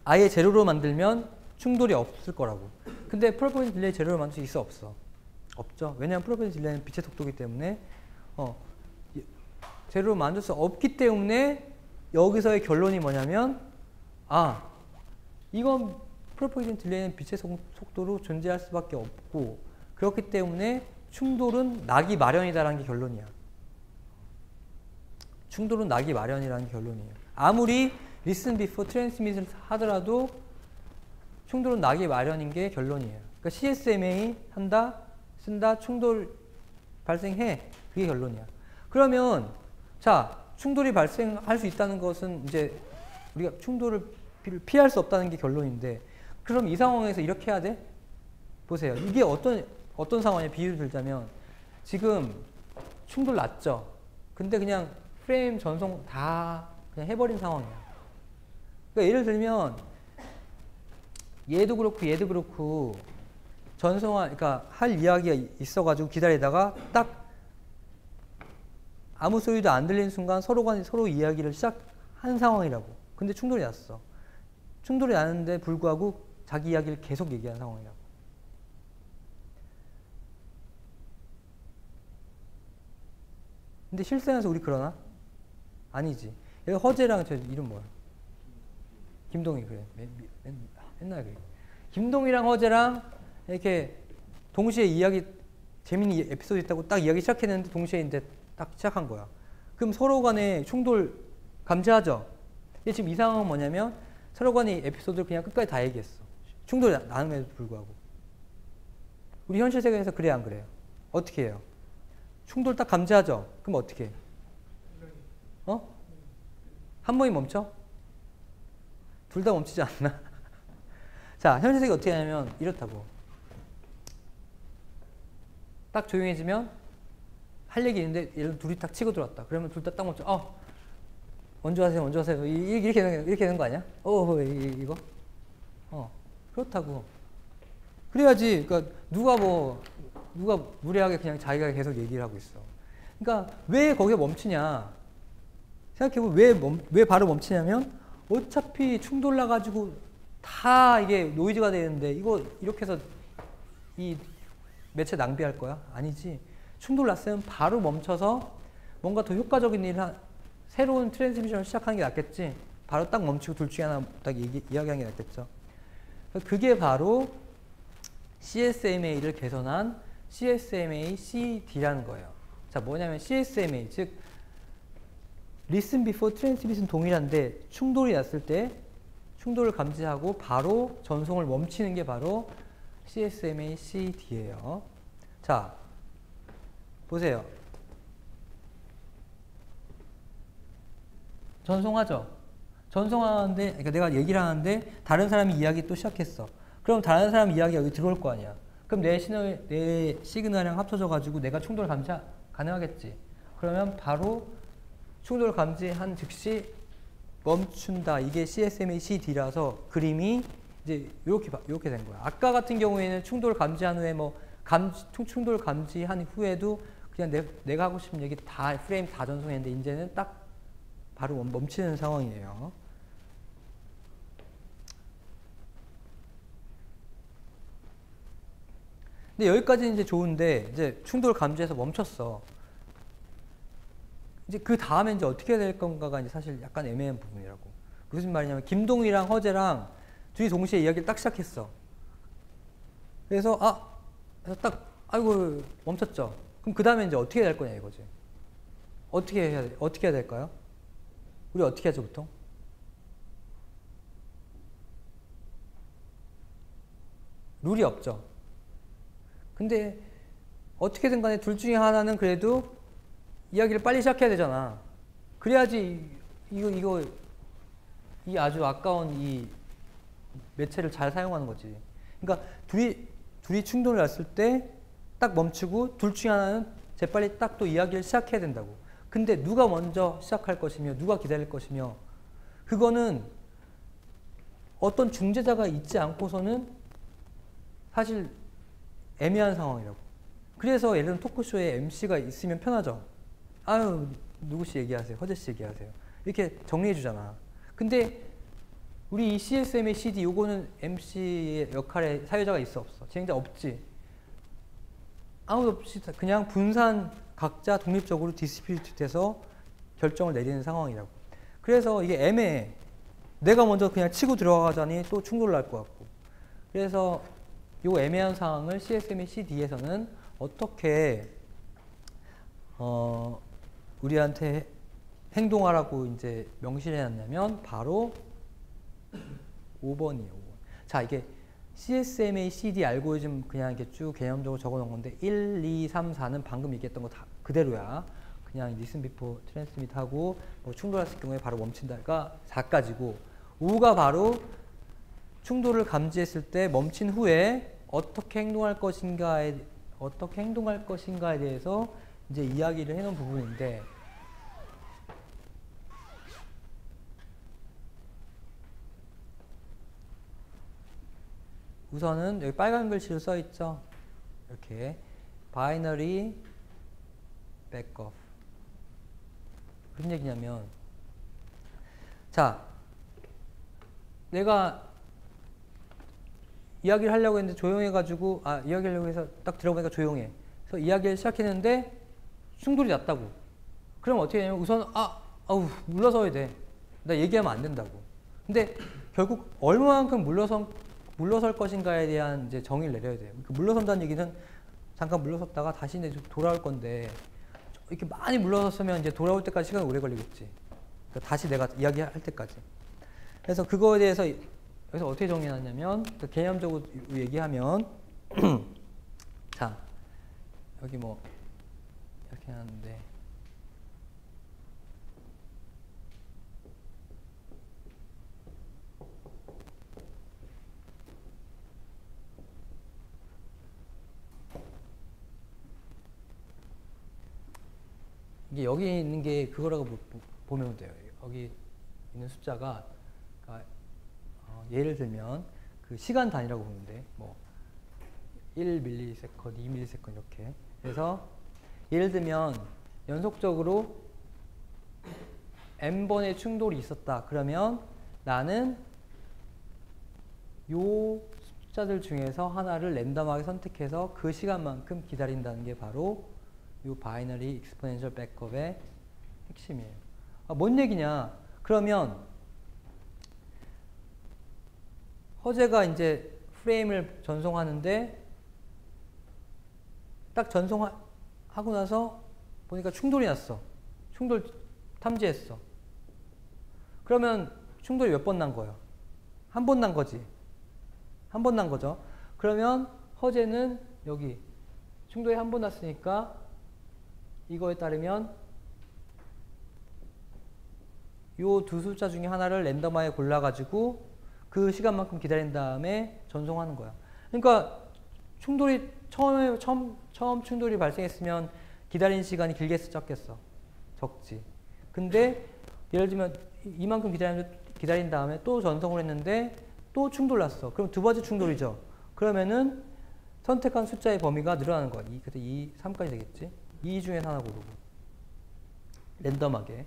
아예 제로로 만들면 충돌이 없을 거라고. 근데 프로퍼게이션 딜레이 제로로 만들 수 있어 없어? 없죠. 왜냐하면 프로퍼티 딜레이는 빛의 속도이기 때문에 재료를 만들 수 없기 때문에 여기서의 결론이 뭐냐면 이건 프로퍼게이션 딜레이는 빛의 속도로 존재할 수밖에 없고 그렇기 때문에 충돌은 나기 마련이다라는 게 결론이야. 충돌은 나기 마련이라는 게 결론이에요. 아무리 listen before transmit을 하더라도 충돌은 나기 마련인 게 결론이에요. 그러니까 CSMA 쓴다, 충돌 발생해. 그게 결론이야. 그러면 자, 충돌이 발생할 수 있다는 것은 이제 우리가 충돌을 피할 수 없다는 게 결론인데 그럼 이 상황에서 이렇게 해야 돼? 보세요. 이게 어떤 상황이냐 비유를 들자면 지금 충돌 났죠. 근데 그냥 프레임 전송 다 그냥 해버린 상황이야. 그러니까 예를 들면 얘도 그렇고 그러니까 할 이야기가 있어가지고 기다리다가 딱 아무 소리도 안 들리는 순간 서로 이야기를 시작한 상황이라고. 근데 충돌이 났어. 충돌이 나는데 불구하고 자기 이야기를 계속 얘기한 상황이라고. 근데 실생활에서 우리 그러나? 아니지. 여기 허재랑 저 이름 뭐야? 김동희 그래. 옛날에 그래. 김동희랑 허재랑 이렇게 동시에 재밌는 에피소드 있다고 딱 이야기 시작했는데 동시에 이제 딱 시작한 거야. 그럼 서로 간에 충돌 감지하죠? 근데 지금 이 상황은 뭐냐면 서로 간의 에피소드를 그냥 끝까지 다 얘기했어. 충돌이 나는에도 불구하고. 우리 현실 세계에서 그래 안 그래요? 어떻게 해요? 충돌 딱 감지하죠? 그럼 어떻게 해? 한 번이 멈춰? 둘 다 멈추지 않나? 자, 현실 세계 어떻게 하냐면 이렇다고. 딱 조용해지면 할 얘기 있는데 예를 들어 둘이 딱 치고 들어왔다. 그러면 둘 다 딱 멈춰. 먼저 하세요. 이렇게 되는 거 아니야? 이거? 그렇다고. 그래야지. 그러니까 누가 무례하게 그냥 자기가 계속 얘기를 하고 있어. 그러니까 왜 거기에 멈추냐? 생각해보면 왜 바로 멈추냐면 어차피 충돌 나가지고 다 이게 노이즈가 되는데 이거 이렇게 해서 이 매체 낭비할 거야? 아니지. 충돌 났으면 바로 멈춰서 뭔가 더 효과적인 새로운 트랜스미션을 시작하는 게 낫겠지. 바로 딱 멈추고 둘 중에 하나 딱 이야기하는 게 낫겠죠. 그게 바로 CSMA를 개선한 CSMA-CD라는 거예요. 자, 뭐냐면 CSMA, 즉 Listen Before Transmit은 동일한데 충돌이 났을 때 충돌을 감지하고 바로 전송을 멈추는 게 바로 CSMA-CD예요. 자, 보세요. 전송하죠? 전송하는데, 그러니까 내가 얘기를 하는데 다른 사람이 이야기 또 시작했어. 그럼 다른 사람 이야기가 여기 들어올 거 아니야. 그럼 내 시그널이랑 합쳐져가지고 내가 충돌 감지 가능하겠지. 그러면 바로 충돌 감지한 즉시 멈춘다. 이게 CSMA-CD라서 그림이 이제 이렇게 된 거야. 아까 같은 경우에는 충돌 감지한 후에 충돌 감지한 후에도 그냥 내가 하고 싶은 얘기 다 프레임 다 전송했는데 이제는 딱 바로 멈추는 상황이에요. 근데 여기까지는 이제 좋은데 이제 충돌 감지해서 멈췄어. 이제 그 다음에 이제 어떻게 될 건가가 이제 사실 약간 애매한 부분이라고. 무슨 말이냐면 김동희랑 허재랑 둘이 동시에 이야기를 딱 시작했어. 그래서 아이고 멈췄죠. 그럼 그 다음에 이제 어떻게 될 거냐 이거지. 어떻게 해야 될까요? 우리 어떻게 하죠 보통? 룰이 없죠. 근데 어떻게든 간에 둘 중에 하나는 그래도 이야기를 빨리 시작해야 되잖아. 그래야지 이 아주 아까운 이 매체를 잘 사용하는 거지. 그러니까 둘이 충돌을 났을 때 딱 멈추고 둘 중에 하나는 재빨리 딱 또 이야기를 시작해야 된다고. 근데 누가 먼저 시작할 것이며 누가 기다릴 것이며 그거는 어떤 중재자가 있지 않고서는 사실 애매한 상황이라고. 그래서 예를 들면 토크쇼에 MC가 있으면 편하죠. 아유 누구씨 얘기하세요. 허재씨 얘기하세요. 이렇게 정리해 주잖아. 근데 우리 이 CSMA-CD 요거는 MC의 역할에 사회자가 있어 없어? 진행자 없지. 아무도 없이 그냥 분산 각자 독립적으로 디스피트 돼서 결정을 내리는 상황이라고. 그래서 이게 애매해. 내가 먼저 그냥 치고 들어가자니 또 충돌을 할 것 같고. 그래서 이 애매한 상황을 CSM의 CD에서는 어떻게 우리한테 행동하라고 이제 명시해 놨냐면 바로 5번이에요. 5번. 자, 이게 CSMA CD 알고리즘 그냥 이렇게 쭉 개념적으로 적어 놓은 건데 1, 2, 3, 4는 방금 얘기했던 거 다 그대로야. 그냥 listen before transmit 하고 뭐 충돌했을 경우에 바로 멈춘다가 4까지고 5가 바로 충돌을 감지했을 때 멈춘 후에 어떻게 행동할 것인가에 대해서 이제 이야기를 해 놓은 부분인데 우선은 여기 빨간 글씨로 써 있죠. 이렇게 바이너리 백업. 무슨 얘기냐면 자, 내가 이야기를 하려고 했는데 조용해가지고 이야기를 하려고 해서 딱 들어보니까 조용해. 그래서 이야기를 시작했는데 충돌이 났다고. 그럼 어떻게 되냐면 우선 물러서야 돼. 나 얘기하면 안 된다고. 근데 결국 얼마만큼 물러설 것인가에 대한 이제 정의를 내려야 돼요. 물러선다는 얘기는 잠깐 물러섰다가 다시 이제 돌아올 건데 이렇게 많이 물러섰으면 이제 돌아올 때까지 시간이 오래 걸리겠지. 그러니까 다시 내가 이야기할 때까지. 그래서 그거에 대해서 여기서 어떻게 정의하냐면 개념적으로 얘기하면 자, 여기 뭐 이렇게 하는데 이게 여기 있는 게 그거라고 보면 돼요. 여기 있는 숫자가 예를 들면 그 시간 단위라고 보는데 뭐 1ms, 2ms 이렇게. 그래서 예를 들면 연속적으로 n번의 충돌이 있었다. 그러면 나는 요 숫자들 중에서 하나를 랜덤하게 선택해서 그 시간만큼 기다린다는 게 바로 이 바이너리 익스포넨셜 백업의 핵심이에요. 뭔 얘기냐? 그러면 허재가 이제 프레임을 전송하는데 딱 전송하고 나서 보니까 충돌이 났어. 충돌 탐지했어. 그러면 충돌이 몇 번 난 거예요? 한 번 난 거지. 한 번 난 거죠. 그러면 허재는 여기 충돌이 한 번 났으니까 이거에 따르면 요 두 숫자 중에 하나를 랜덤하게 골라가지고 그 시간만큼 기다린 다음에 전송하는 거야. 그러니까 충돌이 처음 충돌이 발생했으면 기다린 시간이 길겠어, 적겠어? 적지. 근데 예를 들면 이만큼 기다린 다음에 또 전송을 했는데 또 충돌 났어. 그럼 두 번째 충돌이죠. 그러면은 선택한 숫자의 범위가 늘어나는 거야. 그때 2, 3까지 되겠지. 2 중에서 하나 고르고 랜덤하게.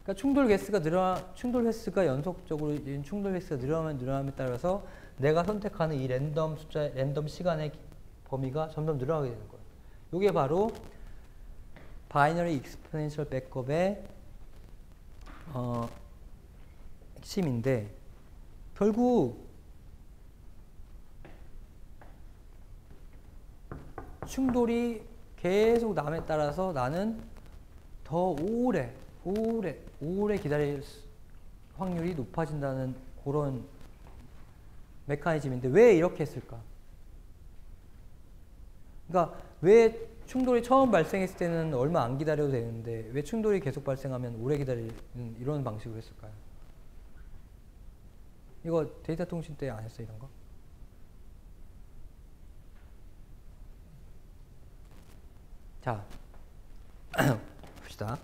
그러니까 충돌 횟수가 연속적으로 충돌 횟수가 늘어남에 따라서 내가 선택하는 이 랜덤 시간의 범위가 점점 늘어나게 되는 거예요. 이게 바로 바이너리 익스포넨셜 백업의 핵심인데 결국 충돌이 계속 남에 따라서 나는 더 오래 기다릴 확률이 높아진다는 그런 메커니즘인데 왜 이렇게 했을까? 그러니까 왜 충돌이 처음 발생했을 때는 얼마 안 기다려도 되는데 왜 충돌이 계속 발생하면 오래 기다리는 이런 방식으로 했을까요? 이거 데이터 통신 때 안 했어 이런 거? 자, 봅시다.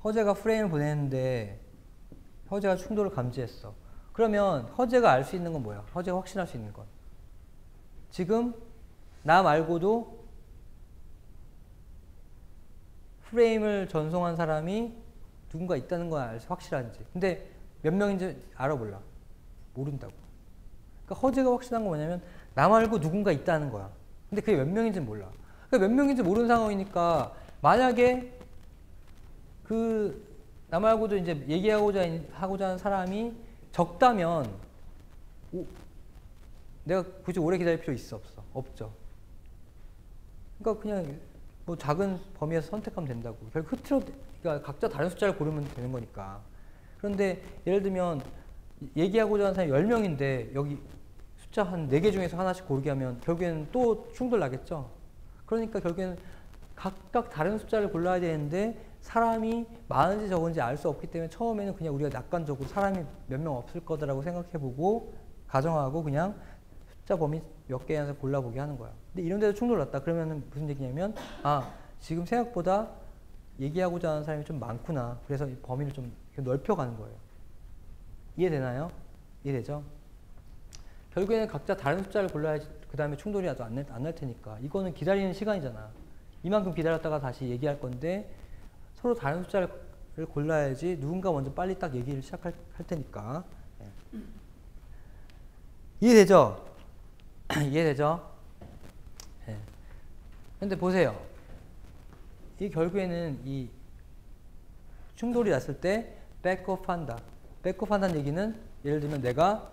허재가 프레임을 보냈는데 허재가 충돌을 감지했어. 그러면 허재가 알 수 있는 건 뭐야? 허재가 확신할 수 있는 건. 지금 나 말고도 프레임을 전송한 사람이 누군가 있다는 건 확실한지. 근데 몇 명인지 알아 몰라. 모른다고. 그러니까 그러니까 허즈가 확신한 건 뭐냐면 나 말고 누군가 있다는 거야. 근데 그게 몇 명인지는 몰라. 그러니까 몇 명인지 모르는 상황이니까 만약에 나 말고도 이제 하고자 하는 사람이 적다면 내가 굳이 오래 기다릴 필요 있어 없어? 없죠. 그러니까 그냥 뭐 작은 범위에서 선택하면 된다고. 결국 그러니까 각자 다른 숫자를 고르면 되는 거니까. 그런데 예를 들면 얘기하고자 하는 사람이 10명인데 여기 숫자 한 4개 중에서 하나씩 고르게 하면 결국에는 또 충돌 나겠죠. 그러니까 결국에는 각각 다른 숫자를 골라야 되는데 사람이 많은지 적은지 알 수 없기 때문에 처음에는 그냥 우리가 낙관적으로 사람이 몇 명 없을 거다라고 생각해보고 가정하고 그냥 숫자 범위 몇 개에서 골라보게 하는 거야. 근데 이런 데도 충돌 났다. 그러면 무슨 얘기냐면 지금 생각보다 얘기하고자 하는 사람이 좀 많구나. 그래서 이 범위를 좀 넓혀가는 거예요. 이해되나요? 이해되죠? 결국에는 각자 다른 숫자를 골라야지 그 다음에 충돌이 안 날 테니까. 이거는 기다리는 시간이잖아. 이만큼 기다렸다가 다시 얘기할 건데 서로 다른 숫자를 골라야지 누군가 먼저 빨리 딱 얘기를 시작할 테니까. 네. 이해되죠? 이해되죠? 네. 근데 보세요. 이 결국에는 이 충돌이 났을 때 백업 한다. 백업 한다는 얘기는 예를 들면 내가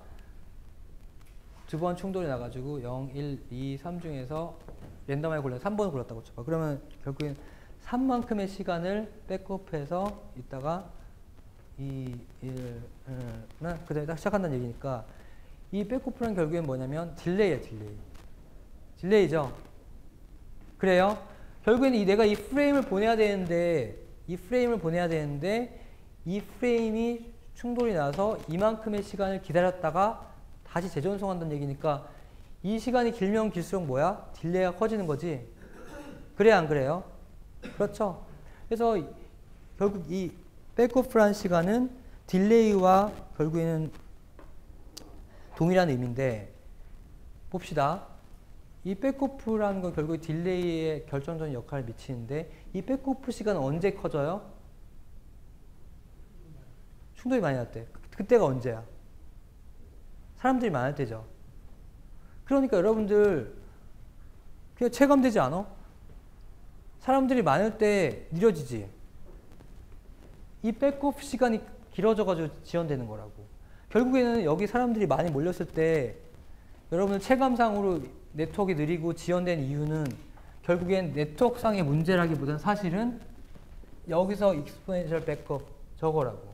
두 번 충돌이 나가지고 0, 1, 2, 3 중에서 랜덤하게 골라 3번을 골랐다고 쳐봐. 그러면 결국엔 3만큼의 시간을 백업해서 있다가 2, 1, 그 다음에 딱 시작한다는 얘기니까 이 백업은 결국엔 뭐냐면 딜레이야, 딜레이죠. 그래요? 결국에는 내가 이 프레임을 보내야 되는데 이 프레임이 충돌이 나서 이만큼의 시간을 기다렸다가 다시 재전송한다는 얘기니까 이 시간이 길면 길수록 뭐야? 딜레이가 커지는 거지. 그래야 안 그래요? 그렇죠. 그래서 결국 이 백오프라는 시간은 딜레이와 결국에는 동일한 의미인데 봅시다. 이 백오프라는 건 결국 딜레이에 결정적인 역할을 미치는데 이 백오프 시간은 언제 커져요? 충돌이 많이 날 때. 그때가 언제야? 사람들이 많을 때죠. 그러니까 여러분들 그냥 체감되지 않아? 사람들이 많을 때 느려지지. 이 백업 시간이 길어져가지고 지연되는 거라고. 결국에는 여기 사람들이 많이 몰렸을 때 여러분들 체감상으로 네트워크가 느리고 지연된 이유는 결국엔 네트워크상의 문제라기보다는 사실은 여기서 익스포넨셜 백업 저거라고.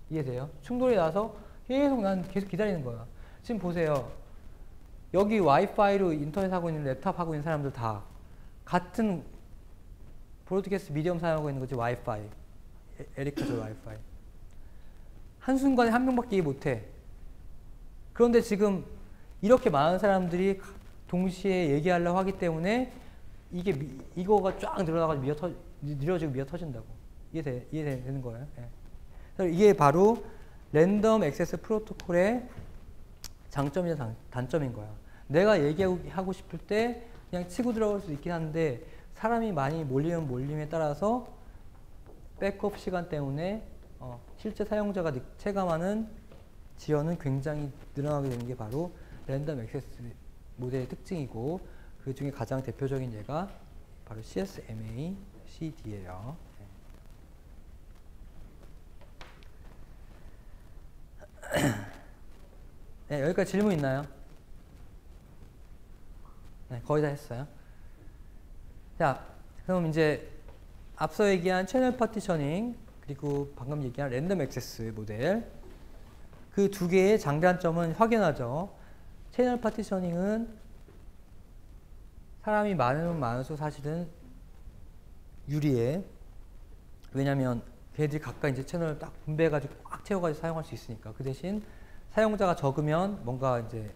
이해돼요? 충돌이 나서 난 계속 기다리는 거야. 지금 보세요. 여기 와이파이로 인터넷 하고 있는 랩탑 하고 있는 사람들 다 같은 브로드캐스트 미디엄 사용하고 있는 거지. 와이파이. 에리카죠 와이파이. 한순간에 한 명밖에 이해 못해. 그런데 지금 이렇게 많은 사람들이 동시에 얘기하려고 하기 때문에 이거가 쫙 늘어나가지고 느려지고 미어 터진다고. 이해되는 거예요? 네. 이게 바로 랜덤 액세스 프로토콜의 장점이나 단점인 거야. 내가 얘기하고 싶을 때 그냥 치고 들어갈 수 있긴 한데 사람이 많이 몰리면 몰림에 따라서 백업 시간 때문에 실제 사용자가 체감하는 지연은 굉장히 늘어나게 되는 게 바로 랜덤 액세스 모델의 특징이고 그 중에 가장 대표적인 예가 바로 CSMA CD예요. 네, 여기까지 질문 있나요? 네, 거의 다 했어요. 자, 그럼 이제 앞서 얘기한 채널 파티셔닝 그리고 방금 얘기한 랜덤 액세스 모델 그 두 개의 장단점은 확연하죠. 채널 파티셔닝은 사람이 많으면 많을수록 사실은 유리해. 왜냐면 걔들이 각각 이제 채널을 딱 분배해가지고 꽉 채워가지고 사용할 수 있으니까. 그 대신 사용자가 적으면 뭔가 이제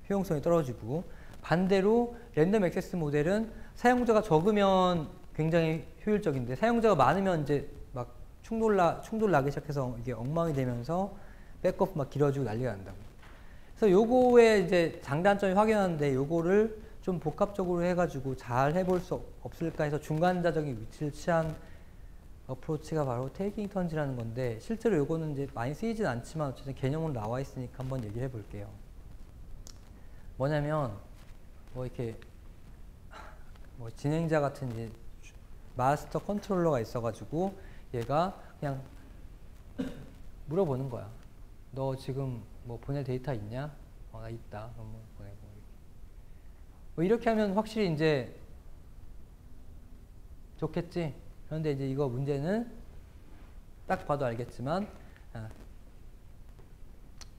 효용성이 떨어지고 반대로 랜덤 액세스 모델은 사용자가 적으면 굉장히 효율적인데 사용자가 많으면 이제 막 충돌 나기 시작해서 이게 엉망이 되면서 백업 막 길어지고 난리가 난다고. 그래서 요거의 이제 장단점이 확연한데 요거를 좀 복합적으로 해가지고 잘 해볼 수 없을까 해서 중간자적인 위치를 취한 어프로치가 바로 테이킹 턴즈라는 건데 실제로 요거는 이제 많이 쓰이진 않지만 어쨌든 개념으로 나와 있으니까 한번 얘기해 볼게요. 뭐냐면 뭐 이렇게 뭐 진행자 같은 이제 마스터 컨트롤러가 있어가지고 얘가 그냥 물어보는 거야. 너 지금 뭐 보낼 데이터 있냐? 나 있다. 그럼 뭐 보내고. 뭐 이렇게 하면 확실히 이제 좋겠지. 그런데 이제 이거 문제는 딱 봐도 알겠지만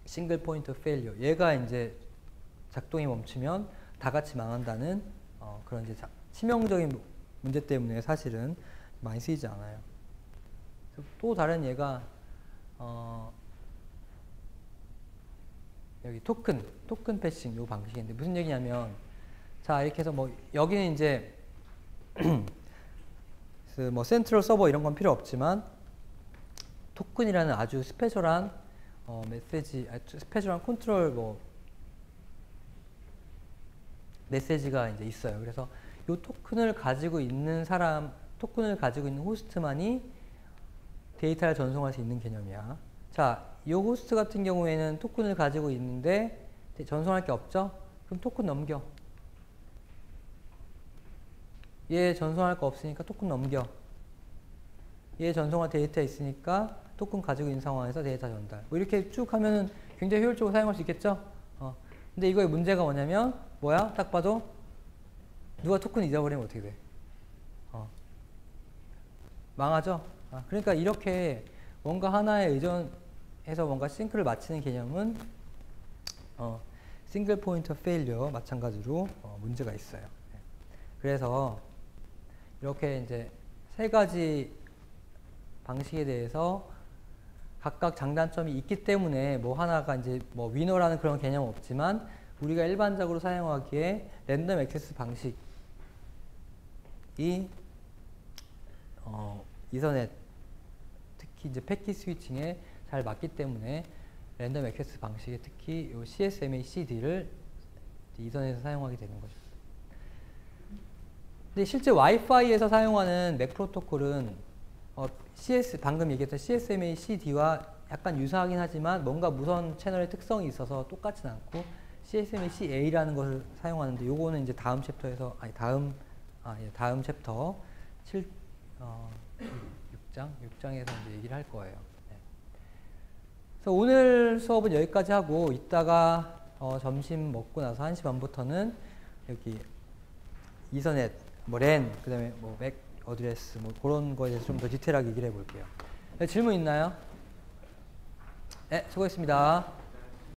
싱글 포인트 페일리어. 얘가 이제 작동이 멈추면 다 같이 망한다는 그런 이제 치명적인 문제 때문에 사실은 많이 쓰이지 않아요. 또 다른 예가 여기 토큰 패싱 요 방식인데 무슨 얘기냐면 자 이렇게 해서 뭐 여기는 이제 뭐 센트럴 서버 이런 건 필요 없지만 토큰이라는 아주 스페셜한 메시지, 스페셜한 컨트롤 뭐 메시지가 이제 있어요. 그래서 이 토큰을 가지고 있는 토큰을 가지고 있는 호스트만이 데이터를 전송할 수 있는 개념이야. 자, 이 호스트 같은 경우에는 토큰을 가지고 있는데 전송할 게 없죠? 그럼 토큰 넘겨. 얘 전송할 거 없으니까 토큰 넘겨. 얘 전송할 데이터 있으니까 토큰 가지고 있는 상황에서 데이터 전달. 뭐 이렇게 쭉 하면은 굉장히 효율적으로 사용할 수 있겠죠? 근데 이거의 문제가 뭐냐면, 뭐야? 딱 봐도 누가 토큰 잊어버리면 어떻게 돼? 망하죠? 그러니까 이렇게 뭔가 하나에 의존해서 뭔가 싱크를 마치는 개념은 싱글 포인트 페일리어 마찬가지로 문제가 있어요. 그래서 이렇게 이제 세 가지 방식에 대해서 각각 장단점이 있기 때문에 뭐 하나가 이제 뭐 위너라는 그런 개념은 없지만 우리가 일반적으로 사용하기에 랜덤 액세스 방식이 이더넷 특히 이제 패킷 스위칭에 잘 맞기 때문에 랜덤 액세스 방식에 특히 요 CSMA CD를 이더넷에서 사용하게 되는 거죠. 근데 실제 와이파이에서 사용하는 맥 프로토콜은 방금 얘기했던 CSMA CD와 약간 유사하긴 하지만 뭔가 무선 채널의 특성이 있어서 똑같진 않고 CSMA CA라는 것을 사용하는데 요거는 이제 다음 챕터에서 다음 챕터 6장에서 이제 얘기를 할 거예요. 네. 그래서 오늘 수업은 여기까지 하고 이따가 점심 먹고 나서 1시 반부터는 여기 이더넷, 뭐 랜, 그 다음에 뭐 맥 어드레스 뭐 그런 거에 대해서 좀 더 디테일하게 얘기를 해볼게요. 네, 질문 있나요? 네, 수고했습니다.